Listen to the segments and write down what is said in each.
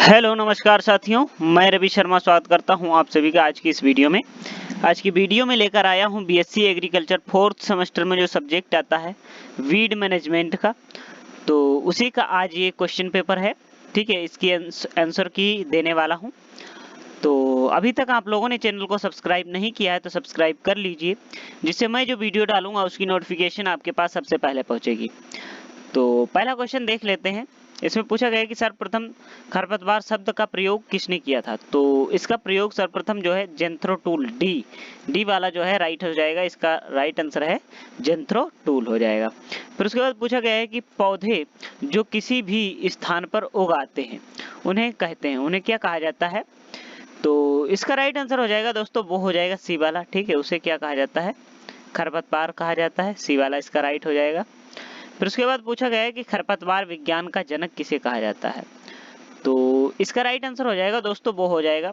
Hello नमस्कार साथियों, मैं रवि शर्मा स्वागत करता हूं आप सभी का आज की इस वीडियो में। आज की वीडियो में लेकर आया हूं बीएससी एग्रीकल्चर फोर्थ सेमेस्टर में जो सब्जेक्ट आता है वीड मैनेजमेंट का, तो उसी का आज ये क्वेश्चन पेपर है। ठीक है, इसकी आंसर की देने वाला हूं। तो अभी तक आप लोगों ने चैनल को सब्सक्राइब नहीं किया है तो सब्सक्राइब कर लीजिए, जिससे मैं जो वीडियो डालूंगा उसकी नोटिफिकेशन आपके पास सबसे पहले पहुंचेगी। तो पहला क्वेश्चन देख लेते हैं। इसमें पूछा गया है कि सर्वप्रथम खरपतवार शब्द का प्रयोग किसने किया था। तो इसका प्रयोग सर्वप्रथम जो है जेंथ्रोटूल, डी वाला जो है राइट हो जाएगा। इसका राइट आंसर है जेंथ्रोटूल हो जाएगा। फिर उसके बाद पूछा गया है कि पौधे जो किसी भी स्थान पर उगाते हैं उन्हें कहते हैं, उन्हें क्या कहा जाता है। तो इसका राइट आंसर हो जाएगा दोस्तों, वो हो जाएगा सी वाला। ठीक है, उसे क्या कहा जाता है, खरपतवार कहा जाता है। सी वाला इसका राइट हो जाएगा। फिर उसके बाद पूछा गया है कि खरपतवार विज्ञान का जनक किसे कहा जाता है। तो इसका राइट आंसर हो जाएगा दोस्तों, वो हो जाएगा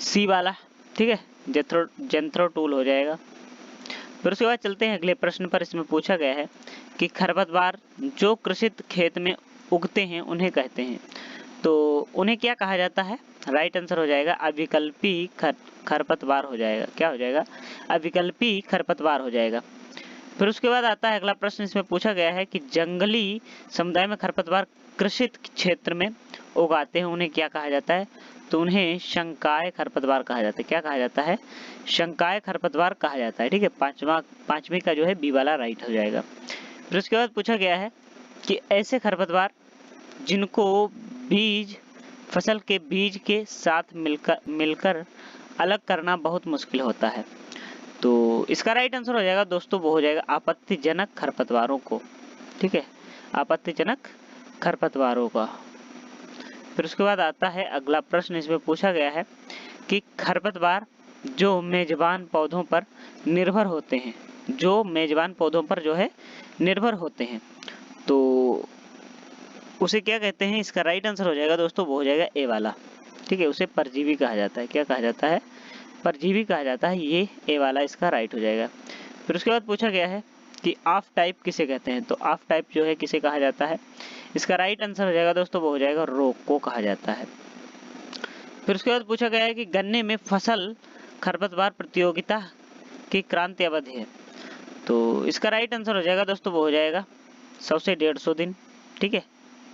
सी वाला। ठीक है, जेंथ्रोटूल हो जाएगा। फिर उसके बाद चलते हैं अगले प्रश्न पर। इसमें पूछा गया है कि खरपतवार जो कृषित खेत में उगते हैं उन्हें कहते हैं। तो उन्हें क्या कहा जाता है। राइट आंसर हो जाएगा अविकल्पी खरपतवार हो जाएगा। क्या हो जाएगा, अविकल्पी खरपतवार हो जाएगा। फिर उसके बाद आता है अगला प्रश्न। इसमें पूछा गया है कि जंगली समुदाय में खरपतवार कृषित क्षेत्र में उगाते हैं उन्हें क्या कहा जाता है। तो उन्हें शंकाय खरपतवार कहा जाता है। क्या कहा जाता है, शंकाय खरपतवार कहा जाता है। ठीक है, पांचवी का जो है बी वाला राइट हो जाएगा। फिर उसके बाद पूछा गया है कि ऐसे खरपतवार जिनको बीज फसल के बीज के साथ मिलकर अलग करना बहुत मुश्किल होता है। तो इसका राइट आंसर हो जाएगा दोस्तों, वो हो जाएगा आपत्तिजनक खरपतवारों को। ठीक है, आपत्तिजनक खरपतवारों का। फिर उसके बाद आता है अगला प्रश्न। इसमें पूछा गया है कि खरपतवार जो मेजबान पौधों पर निर्भर होते हैं, जो मेजबान पौधों पर जो है निर्भर होते हैं, तो उसे क्या कहते हैं। इसका राइट आंसर हो जाएगा दोस्तों, वो हो जाएगा ए वाला। ठीक है, उसे परजीवी कहा जाता है। क्या कहा जाता है, परजीवी कहा जाता है। ये ए वाला इसका राइट हो जाएगा। फिर उसके बाद पूछा गया है कि ऑफ टाइप किसे कहते हैं। तो ऑफ टाइप जो है किसे कहा जाता है। इसका राइट आंसर हो जाएगा दोस्तों, वो हो जाएगा रोग को कहा जाता है। फिर उसके बाद पूछा गया है कि गन्ने में फसल खरपतवार प्रतियोगिता की क्रांति अवधि है। तो इसका राइट आंसर हो जाएगा दोस्तों, वो हो जाएगा 100 से 150 दिन। ठीक है,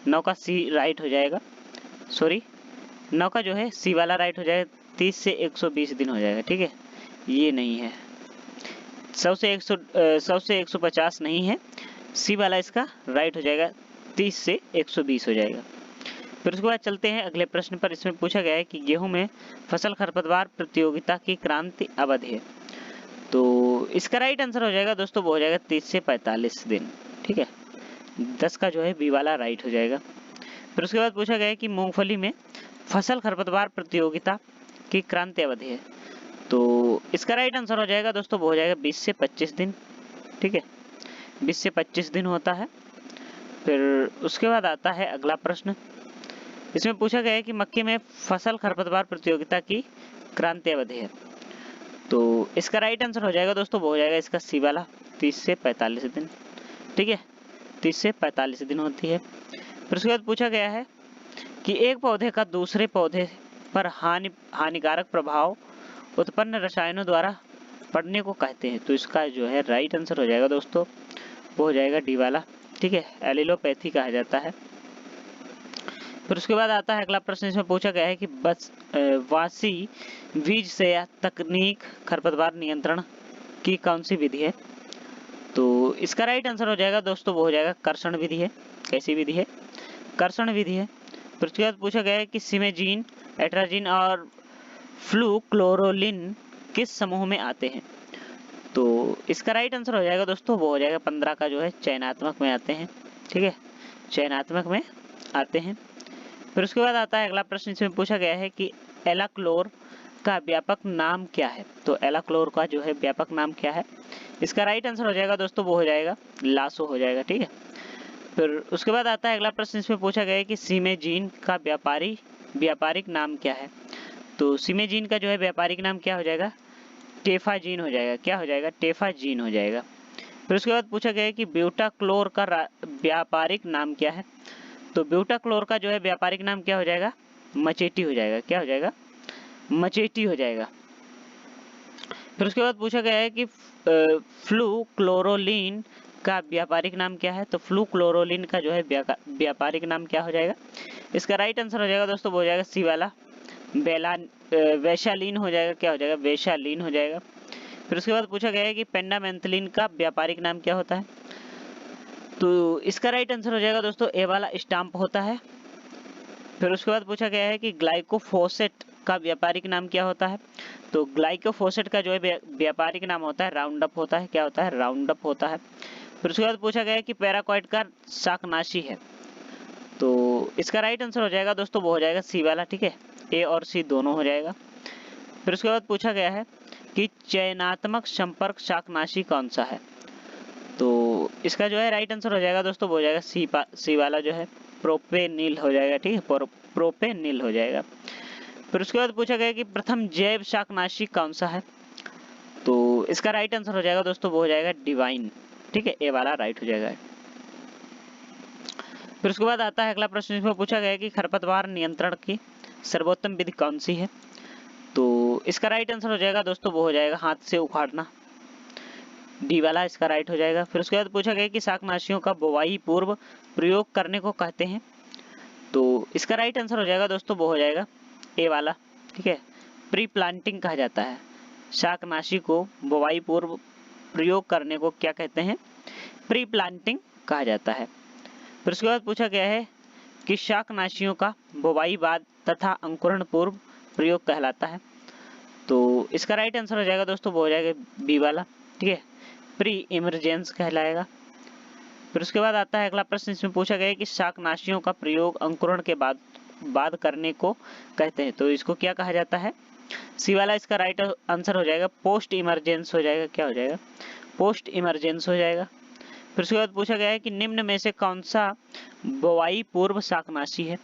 9 का सी राइट हो जाएगा। सॉरी, 9 का जो है सी वाला राइट हो जाएगा। 30 से 120 दिन हो जाएगा। ठीक है, ये नहीं है। 100 से 150 नहीं है। सी वाला इसका राइट हो जाएगा। 30 से 120 हो जाएगा। फिर उसके बाद चलते हैं अगले प्रश्न पर। इसमें पूछा गया है कि गेहूं में फसल खरपतवार प्रतियोगिता की क्रांति अवधि है। तो इसका राइट आंसर हो जाएगा दोस्तों, वो हो जाएगा 30 से 45 दिन। ठीक है, 10 का जो है बी वाला राइट हो जाएगा। फिर उसके बाद पूछा गया है कि मूंगफली में फसल खरपतवार प्रतियोगिता की क्रांति अवधि है। तो इसका राइट आंसर हो जाएगा दोस्तों, वो हो जाएगा 20 से 25 दिन। ठीक है, 20 से 25 दिन होता है। फिर उसके बाद आता है अगला प्रश्न। इसमें पूछा गया है कि मक्के में फसल खरपतवार प्रतियोगिता की क्रांति अवधि है। तो इसका राइट आंसर हो जाएगा दोस्तों, वो हो जाएगा इसका सी वाला, 30 से 45 दिन। ठीक है, 30 से 45 दिन होती है। फिर उसके बाद पूछा गया है कि एक पौधे का दूसरे पौधे पर हानिकारक प्रभाव उत्पन्न रसायनों द्वारा पड़ने को कहते हैं। तो इसका जो है राइट आंसर हो जाएगा दोस्तों, वो हो जाएगा डी वाला। ठीक है, एलिलोपैथी कहा जाता है। फिर उसके बाद आता है अगला प्रश्न। इसमें पूछा गया है कि वासी बीज से तकनीक खरपतवार नियंत्रण की कौन सी विधि है। तो इसका राइट आंसर हो जाएगा दोस्तों, वो हो जाएगा कर्षण विधि है। कैसी विधि है, कर्षण विधि है। फिर उसके बाद पूछा गया है कि सिमेजीन, एट्राजीन और फ्लूक्लोरोलिन किस समूह में आते हैं। तो इसका राइट आंसर हो जाएगा दोस्तों, वो हो जाएगा 15 का जो है चयनात्मक में आते हैं। ठीक है, चयनात्मक में आते हैं। फिर उसके बाद आता है अगला प्रश्न। इसमें पूछा गया है कि एलाक्लोर का व्यापक नाम क्या है। तो एलाक्लोर का जो है व्यापक नाम क्या है। इसका राइट आंसर हो जाएगा दोस्तों, वो हो जाएगा लासो हो जाएगा। ठीक है, फिर उसके बाद आता है अगला प्रश्न। इसमें पूछा गया है कि सिमेजीन का व्यापारिक नाम क्या है। तो सिमेजीन का जो है व्यापारिक नाम क्या हो जाएगा, टेफाजीन हो जाएगा। क्या हो जाएगा, टेफाजीन हो जाएगा। फिर उसके बाद पूछा गया है कि ब्यूटाक्लोर का व्यापारिक नाम क्या है। तो ब्यूटाक्लोर का जो है व्यापारिक नाम क्या हो जाएगा? मचेटी हो जाएगा। क्या हो जाएगा? मचेटी हो जाएगा। फिर उसके बाद पूछा गया है कि फ्लूक्लोरोलिन का व्यापारिक नाम क्या है? तो फ्लूक्लोरोलिन का जो है व्यापारिक नाम क्या हो जाएगा? इसका राइट आंसर हो जाएगा दोस्तों, वो हो जाएगा सी वाला, वैशालीन हो जाएगा। क्या हो जाएगा? वैशालीन हो जाएगा। फिर उसके बाद पूछा गया है कि पेंडामेंथलिन का व्यापारिक नाम क्या होता है? तो इसका राइट आंसर हो जाएगा दोस्तों ए वाला, स्टाम्प होता है। फिर उसके बाद पूछा गया है कि ग्लाइकोफोसेट का व्यापारिक नाम क्या होता है? तो ग्लाइकोफोसेट का जो है व्यापारिक नाम होता है राउंड अप होता है। क्या होता है? राउंड अप होता है। फिर उसके बाद पूछा गया है कि पैराक्वाइट का शाकनाशी है। तो इसका राइट आंसर हो जाएगा दोस्तों, वो हो जाएगा सी वाला। ठीक है, ए और सी दोनों हो जाएगा। फिर उसके बाद पूछा गया है कि चयनात्मक संपर्क शाकनाशी कौन सा है? तो इसका जो है राइट आंसर हो जाएगा दोस्तों, वो हो जाएगा सी वाला जो है प्रोपेनिल हो जाएगा। ठीक है, प्रोपेनिल हो जाएगा। फिर उसके बाद पूछा गया कि प्रथम जैव शाकनाशी कौन सा है? तो इसका राइट आंसर हो जाएगा दोस्तों, वो हो जाएगा डिवाइन। ठीक है, ए वाला राइट हो जाएगा। फिर उसके बाद आता है अगला प्रश्न, इसमें पूछा गया कि खरपतवार नियंत्रण की सर्वोत्तम विधि कौन सी है? तो इसका राइट आंसर हो जाएगा दोस्तों, वो हो जाएगा हाथ से उखाड़ना, डी वाला इसका राइट हो जाएगा। फिर उसके बाद पूछा गया कि शाकनाशियों का बुवाई पूर्व प्रयोग करने को कहते हैं। तो इसका राइट आंसर हो जाएगा दोस्तों, वो हो जाएगा ए वाला। ठीक है, प्री प्लांटिंग कहा जाता है। शाकनाशी को बुवाई पूर्व प्रयोग करने को क्या कहते हैं? प्री प्लांटिंग कहा जाता है। फिर उसके बाद पूछा गया है कि शाकनाशियों का बुवाई बाद तथा अंकुरण पूर्व प्रयोग कहलाता है। तो इसका राइट आंसर हो जाएगा दोस्तों, वो हो जाएगा बी वाला। ठीक है, प्री इमरजेंस कहलाएगा। फिर उसके बाद आता है अगला प्रश्न, इसमें पूछा गया है कि शाकनाशियों का प्रयोग अंकुरण के बाद करने को कहते हैं। तो इसको क्या कहा जाता है? सी वाला इसका राइट आंसर हो जाएगा, पोस्ट इमरजेंस हो जाएगा। क्या हो जाएगा? पोस्ट इमरजेंस हो जाएगा। फिर उसके बाद पूछा गया है कि निम्न में से कौन सा बुवाई पूर्व शाकनाशी है?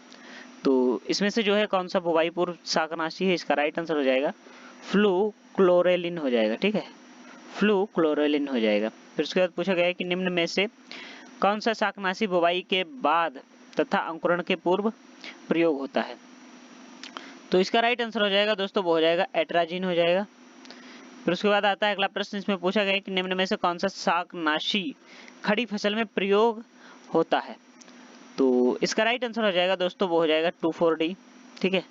तो इसमें से जो है कौन सा बुवाई पूर्व शाकनाशी है? इसका राइट आंसर हो जाएगा फ्लूक्लोरेलिन हो जाएगा। ठीक है, फ्लूक्लोरेलिन हो जाएगा। फिर उसके बाद पूछा गया है कि निम्न में से कौन सा शाकनाशी बुवाई के बाद तथा अंकुरण के पूर्व प्रयोग होता है? तो इसका राइट आंसर हो जाएगा दोस्तों, वो हो जाएगा एट्राजिन हो जाएगा। फिर उसके बाद आता है अगला प्रश्न, इसमें पूछा गया है कि निम्न में से कौन सा शाकनाशी खड़ी फसल में प्रयोग होता है? तो इसका राइट आंसर हो जाएगा दोस्तों, वो हो जाएगा 2,4-D। ठीक है,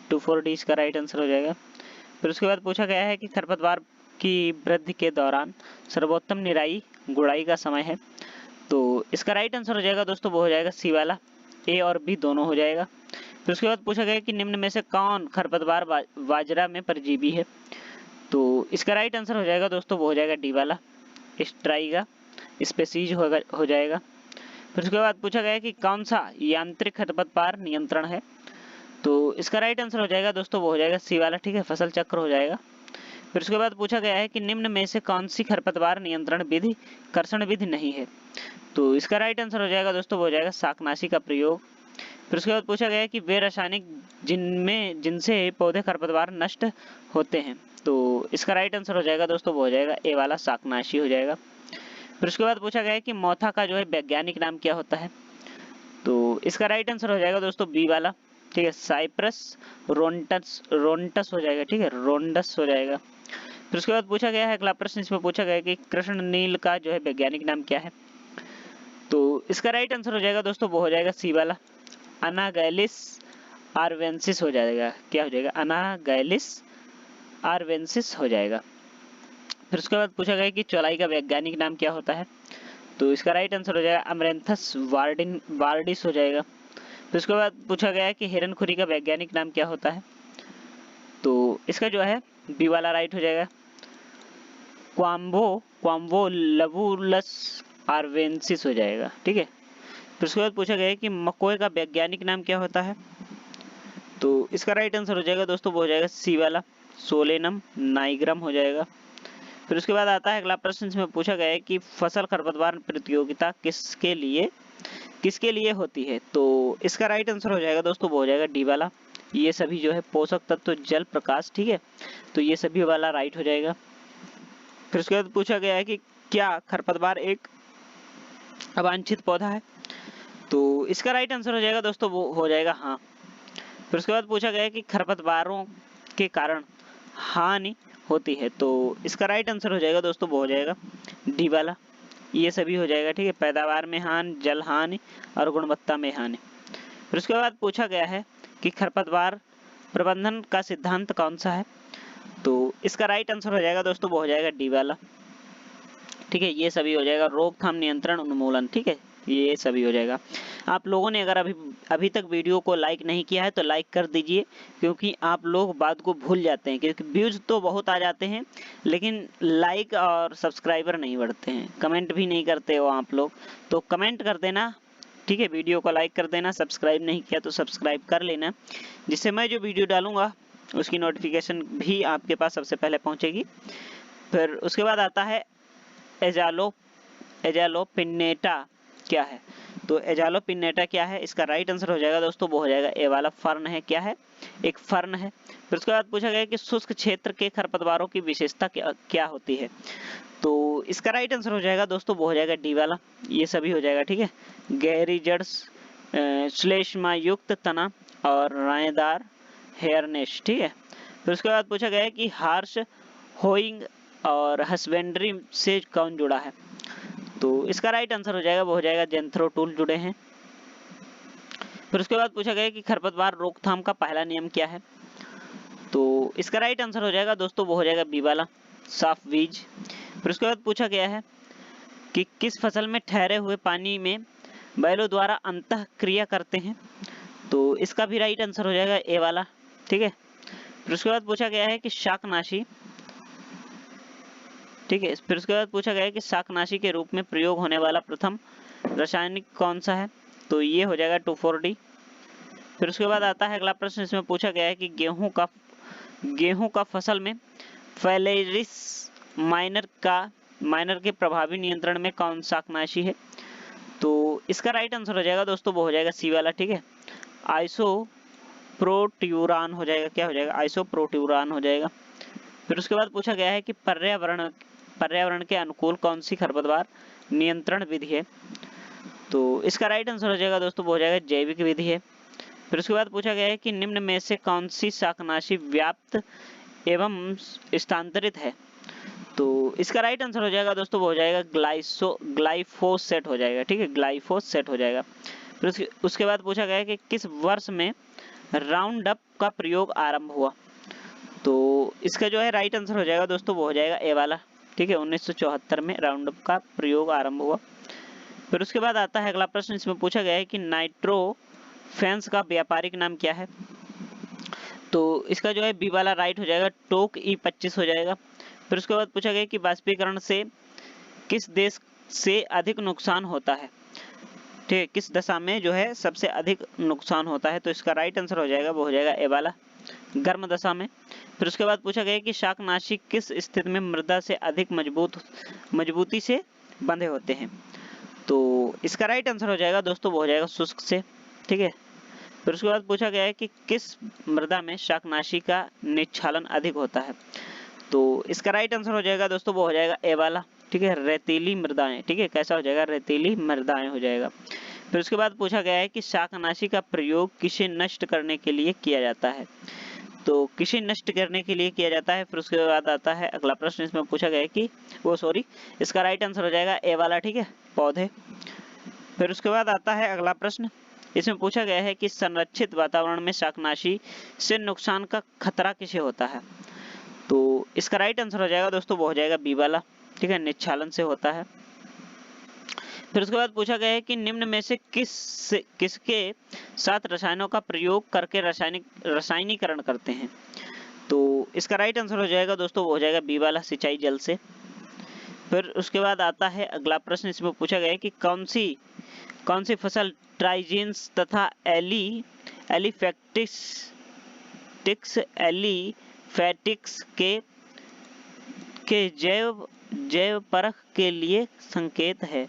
2,4-D इसका राइट आंसर हो जाएगा। फिर उसके बाद पूछा गया है कि खरपतवार की वृद्धि के दौरान सर्वोत्तम निराई गुड़ाई का समय है। तो इसका राइट आंसर हो जाएगा दोस्तों, वो हो जाएगा सी वाला, ए और बी दोनों हो जाएगा। फिर उसके बाद पूछा गया कि निम्न में से कौन खरपतवार बाजरा में परजीवी है? तो इसका राइट आंसर हो जाएगा दोस्तों, वो हो जाएगा डी वाला, स्ट्राइगा स्पेसीज हो जाएगा। फिर उसके बाद पूछा गया कि कौन सा यांत्रिक खरपतवार नियंत्रण है? तो इसका राइट आंसर हो जाएगा दोस्तों, वो हो जाएगा सी वाला। ठीक है, फसल चक्र हो जाएगा। फिर उसके बाद पूछा गया है कि निम्न में से कौन सी खरपतवार नियंत्रण विधि कर्षण विधि नहीं है? तो इसका राइट आंसर हो जाएगा दोस्तों, वो हो जाएगा शाकनाशी का प्रयोग। फिर उसके बाद पूछा गया है कि वे रासायनिक जिनसे पौधे खरपतवार नष्ट होते हैं। तो इसका राइट आंसर हो जाएगा दोस्तों, वो हो जाएगा ए वाला, शाकनाशी हो जाएगा। फिर उसके बाद पूछा गया है कि मोथा का जो है वैज्ञानिक नाम क्या होता है? तो इसका राइट आंसर हो जाएगा दोस्तों बी वाला। ठीक है, साइप्रस रोंटस हो जाएगा। ठीक है, रोंडस हो जाएगा। फिर उसके बाद पूछा गया है अगला प्रश्न, इसमें पूछा गया है कि कृष्ण नील का जो है वैज्ञानिक नाम क्या है? तो इसका राइट आंसर हो जाएगा दोस्तों, वो हो जाएगा सी वाला, अनागैलिस आर्वेंसिस हो जाएगा। क्या हो जाएगा? अनागैलिस आर्वेंसिस हो जाएगा। फिर उसके बाद पूछा गया कि चौलाई का वैज्ञानिक नाम क्या होता है? तो इसका राइट आंसर हो जाएगा अमरेंथस वार्डिस हो जाएगा। फिर उसके बाद पूछा गया है कि हिरनखुरी का वैज्ञानिक नाम क्या होता है? तो इसका जो है बी वाला राइट हो जाएगा, क्वाम्बो लबुलस आर्वेंसिस हो जाएगा। ठीक है, फिर उसके बाद पूछा गया है कि मकोए का वैज्ञानिक नाम क्या होता है? तो इसका राइट आंसर हो जाएगा दोस्तों, वो हो जाएगा सी वाला, सोलेनम नाइग्रम हो जाएगा। फिर उसके बाद आता है अगला प्रश्न, इसमें पूछा गया है कि फसल खरपतवार प्रतियोगिता किसके लिए होती है? तो इसका राइट आंसर हो जाएगा दोस्तों, वो हो जाएगा डी वाला, ये सभी जो है पोषक तत्व जल प्रकाश। ठीक है, तो ये सभी वाला राइट हो जाएगा। फिर उसके बाद पूछा गया है कि क्या खरपतवार एक अवांछित पौधा है? तो इसका राइट आंसर हो जाएगा दोस्तों वो हो जाएगा हाँ। फिर उसके बाद पूछा गया है कि खरपतवारों के कारण हानि होती है, तो इसका राइट आंसर हो जाएगा दोस्तों वो हो जाएगा डी वाला, ये सभी हो जाएगा। ठीक है, पैदावार में हानि, जल हानि और गुणवत्ता में हानि। फिर उसके बाद पूछा गया है कि खरपतवार प्रबंधन का सिद्धांत कौन सा है, तो इसका राइट आंसर हो जाएगा दोस्तों वो हो जाएगा डी वाला। ठीक है, ये सभी हो जाएगा, रोकथाम, नियंत्रण, उन्मूलन। ठीक है, ये सभी हो जाएगा। आप लोगों ने अगर अभी तक वीडियो को लाइक नहीं किया है तो लाइक कर दीजिए, क्योंकि आप लोग बात को भूल जाते हैं, क्योंकि व्यूज तो बहुत आ जाते हैं लेकिन लाइक और सब्सक्राइबर नहीं बढ़ते हैं, कमेंट भी नहीं करते हो आप लोग, तो कमेंट कर देना। ठीक है, वीडियो को लाइक कर देना, सब्सक्राइब नहीं किया तो सब्सक्राइब कर लेना, जिससे मैं जो वीडियो डालूंगा उसकी नोटिफिकेशन भी आपके पास सबसे पहले पहुंचेगी। फिर उसके बाद आता है एजालोपिनेटा क्या है, तो एजालोपिनेटा क्या है, इसका राइट आंसर हो जाएगा दोस्तों वो हो जाएगा ए वाला, फर्न है। क्या है, एक फर्न है। फिर उसके बाद पूछा गया कि शुष्क क्षेत्र के खरपतवारों की विशेषता क्या होती है, तो इसका राइट आंसर हो जाएगा दोस्तों वो हो जाएगा डी वाला, ये सभी हो जाएगा। ठीक है, गहरी जड़, श्लेष्मा युक्त तना और रायेदार हेयरनेस। ठीक है, फिर उसके बाद पूछा गया है कि हार्श होइंग और हस्बेंड्री से कौन जुड़ा है, तो इसका राइट आंसर हो जाएगा वो हो जाएगा जेंथ्रोटूल जुड़े हैं। फिर उसके बाद पूछा गया कि खरपतवार रोकथाम का पहला नियम क्या है, तो इसका राइट आंसर हो जाएगा दोस्तों वो हो जाएगा बी वाला, साफ बीज। फिर उसके बाद पूछा गया है कि किस फसल में ठहरे हुए पानी में बैलों द्वारा अंतः क्रिया करते हैं, तो इसका भी राइट आंसर हो जाएगा ए वाला। ठीक है, फिर उसके बाद पूछा गया है कि शाकनाशी, ठीक है, फिर उसके बाद पूछा गया है कि शाकनाशी के रूप में प्रयोग होने वाला प्रथम रासायनिक कौन सा है, तो ये हो जाएगा 2,4-D। फिर उसके बाद आता है अगला प्रश्न, इसमें पूछा गया है कि गेहूं का फसल में फैलेरिस माइनर के प्रभावी नियंत्रण में कौन शाकनाशी है, तो इसका राइट आंसर हो जाएगा दोस्तों वो हो जाएगा सी वाला। ठीक है, आइसोप्रोट्यूरान हो जाएगा, क्या हो जाएगा, आइसोप्रोट्यूरान हो जाएगा। फिर उसके बाद पूछा गया है कि पर्यावरण के अनुकूल कौन सी खरपतवार नियंत्रण विधि है, तो इसका राइट आंसर हो जाएगा दोस्तों वो हो जाएगा जैविक विधि है। फिर उसके बाद पूछा गया है कि निम्न में से कौन सी शाकनाशी व्याप्त एवं स्थानांतरित है, तो इसका राइट आंसर हो जाएगा दोस्तों वो हो जाएगा ग्लाइफोसेट हो जाएगा। ठीक है, ग्लाइफोसेट हो जाएगा। फिर उसके बाद पूछा गया है कि किस वर्ष में राउंड अप का प्रयोग आरंभ हुआ, तो इसका जो है राइट आंसर हो जाएगा दोस्तों वो हो जाएगा ए वाला। ठीक है, 1974 में राउंड अप का प्रयोग आरंभ हुआ। फिर उसके बाद आता है अगला प्रश्न, इसमें पूछा गया है कि नाइट्रोफेंस का व्यापारिक नाम क्या है, तो इसका जो है बी वाला राइट हो जाएगा, टोक E25 हो जाएगा। फिर उसके बाद पूछा गया कि वाष्पीकरण से किस देश से अधिक नुकसान होता है, ठीक है, किस दशा में जो है सबसे अधिक नुकसान होता है, तो इसका राइट आंसर हो जाएगा वो हो जाएगा ए वाला, गर्म दशा में। फिर उसके बाद पूछा गया कि शाकनाशी किस स्थिति में मृदा से अधिक मजबूती से बंधे होते हैं, तो इसका राइट आंसर हो जाएगा दोस्तों वो हो जाएगा शुष्क से। ठीक है, फिर उसके बाद पूछा गया है कि किस मृदा में शाकनाशी का निक्षालन अधिक होता है, तो इसका राइट आंसर हो जाएगा दोस्तों वो हो जाएगा ए वाला। ठीक है, रेतीली मृदाएं। ठीक है, कैसा हो जाएगा, रेतीली मृदाएं हो जाएगा। फिर उसके बाद पूछा गया है कि शाकनाशी का प्रयोग किसे नष्ट करने के लिए किया जाता है, तो किसे नष्ट करने के लिए किया जाता है। फिर उसके बाद आता है अगला प्रश्न, इसमें पूछा गया है कि इसका राइट आंसर हो जाएगा ए वाला। ठीक है, पौधे। फिर उसके बाद आता है अगला प्रश्न, इसमें पूछा गया है कि संरक्षित वातावरण में शाकनाशी से नुकसान का खतरा किसे होता है, तो इसका राइट आंसर हो जाएगा दोस्तों वो हो जाएगा बी वाला। ठीक है, निक्षालन से होता है। फिर उसके बाद पूछा गया है कि निम्न में से किसके साथ रसायनों का प्रयोग करके रासायनिकरण करते हैं, तो इसका राइट आंसर हो जाएगा दोस्तों वो हो जाएगा बी वाला, सिंचाई जल से। फिर उसके बाद आता है अगला प्रश्न, इसमें पूछा गया है कि कौन सी फसल ट्राइजीन्स तथा एलिफैटिक्स के जैव परख के लिए संकेत है।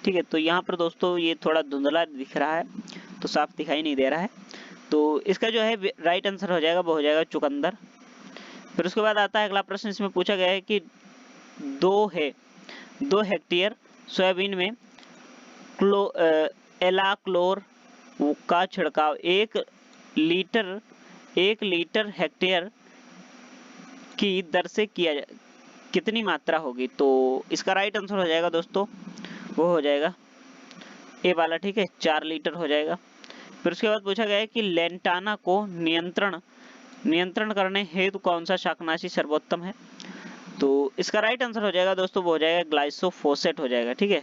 ठीक है, तो यहाँ पर दोस्तों ये थोड़ा धुंधला दिख रहा है, तो साफ दिखाई नहीं दे रहा है, तो इसका जो है राइट आंसर हो जाएगा वो हो जाएगा चुकंदर। फिर उसके बाद आता है अगला प्रश्न, इसमें पूछा गया है कि 2 हेक्टेयर सोयाबीन में एलाक्लोर का छिड़काव 1 लीटर हेक्टेयर की दर से किया कितनी मात्रा होगी? तो इसका राइट आंसर हो जाएगा दोस्तों, वो हो जाएगा ए वाला, ठीक है, 4 लीटर हो जाएगा। फिर उसके बाद पूछा गया है कि लेंटाना को नियंत्रण करने हेतु कौन सा शाकनाशी सर्वोत्तम है? तो इसका राइट आंसर हो जाएगा दोस्तों, वो हो जाएगा ग्लाइसोफोसेट हो जाएगा, ठीक है,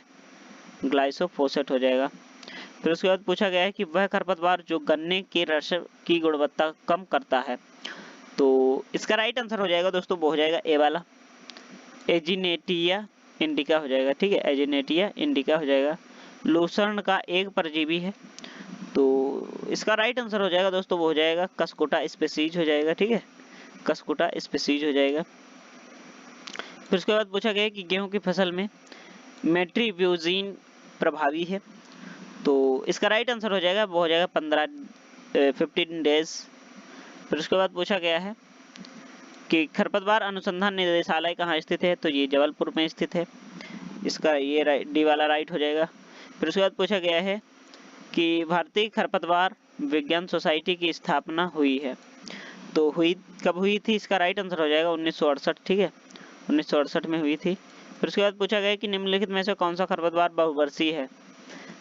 ग्लाइसोफोसेट हो जाएगा। फिर उसके बाद पूछा गया है कि वह खरपतवार जो गन्ने के रस की गुणवत्ता कम करता है। तो इसका राइट आंसर हो जाएगा दोस्तों, वो हो जाएगा ए वाला, एजिनेटिया इंडिका हो जाएगा, ठीक है, एजिनेटिया इंडिका हो जाएगा। लूसर्न का एक परजीवी है, तो इसका राइट आंसर हो जाएगा दोस्तों, वो हो जाएगा कस्कुटा स्पीसीज हो जाएगा, ठीक है, कस्कुटा स्पीसीज हो जाएगा। फिर उसके बाद पूछा गया कि गेहूं की फसल में मेट्रीब्यूजिन प्रभावी है। तो इसका राइट आंसर हो जाएगा, वो हो जाएगा 15 डेज। फिर उसके बाद पूछा गया है कि खरपतवार अनुसंधान निदेशालय कहाँ स्थित है? तो ये जबलपुर में स्थित है, इसका ये डी वाला राइट हो जाएगा। फिर उसके बाद पूछा गया है कि भारतीय खरपतवार विज्ञान सोसाइटी की स्थापना हुई है, तो कब हुई थी? इसका राइट आंसर हो जाएगा 1968, ठीक है, 1968 में हुई थी। फिर उसके बाद पूछा गया कि निम्नलिखित में से कौन सा खरपतवार बहुवर्षीय है?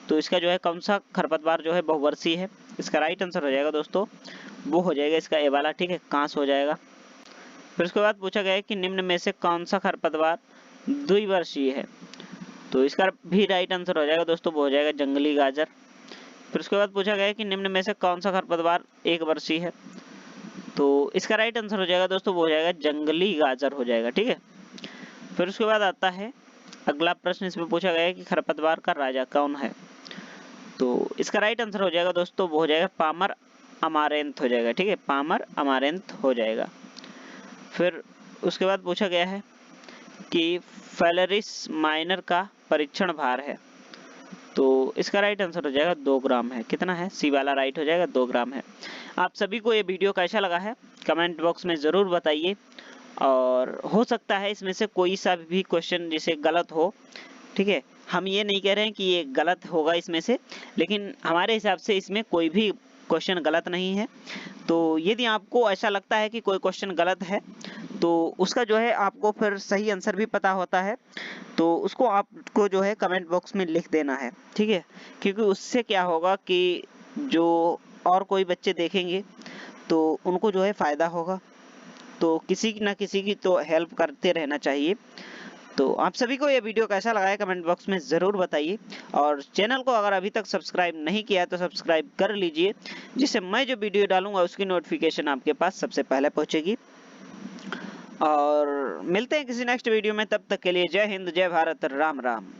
तो इसका जो है कौन सा खरपतवार जो है बहुवर्षीय है? इसका राइट आंसर हो जाएगा दोस्तों, वो हो जाएगा इसका ए वाला, ठीक है, कांस हो जाएगा। फिर उसके बाद पूछा गया है कि निम्न में से कौन सा खरपतवार द्विवर्षीय है? तो इसका भी राइट आंसर हो जाएगा दोस्तों, वो हो जाएगा जंगली गाजर। फिर उसके बाद पूछा गया है कि निम्न में से कौन सा खरपतवार 1 वर्षीय है? तो इसका राइट आंसर हो जाएगा दोस्तों, वो हो जाएगा जंगली गाजर हो जाएगा, ठीक है। फिर उसके बाद आता है अगला प्रश्न, इसमें पूछा गया है कि खरपतवार का राजा कौन है? तो इसका राइट आंसर हो जाएगा दोस्तों, वो हो जाएगा पामर अमारेंथ हो जाएगा, ठीक है, पामर अमारेंथ हो जाएगा। फिर उसके बाद पूछा गया है कि फेलेरिस माइनर का परीक्षण भार है, तो इसका राइट आंसर हो जाएगा 2 ग्राम है। कितना है? सी वाला राइट हो जाएगा, 2 ग्राम है। आप सभी को ये वीडियो कैसा लगा है कमेंट बॉक्स में जरूर बताइए, और हो सकता है इसमें से कोई सा भी क्वेश्चन जैसे गलत हो, ठीक है, हम ये नहीं कह रहे हैं कि ये गलत होगा इसमें से, लेकिन हमारे हिसाब से इसमें कोई भी क्वेश्चन गलत नहीं है। तो यदि आपको ऐसा लगता है कि कोई क्वेश्चन गलत है, तो उसका जो है आपको फिर सही आंसर भी पता होता है, तो उसको आपको जो है कमेंट बॉक्स में लिख देना है, ठीक है, क्योंकि उससे क्या होगा कि जो और कोई बच्चे देखेंगे तो उनको जो है फायदा होगा। तो किसी न किसी की तो हेल्प करते रहना चाहिए। तो आप सभी को ये वीडियो कैसा लगा है कमेंट बॉक्स में ज़रूर बताइए, और चैनल को अगर अभी तक सब्सक्राइब नहीं किया तो सब्सक्राइब कर लीजिए, जिससे मैं जो वीडियो डालूंगा उसकी नोटिफिकेशन आपके पास सबसे पहले पहुंचेगी। और मिलते हैं किसी नेक्स्ट वीडियो में, तब तक के लिए जय हिंद, जय भारत, राम राम।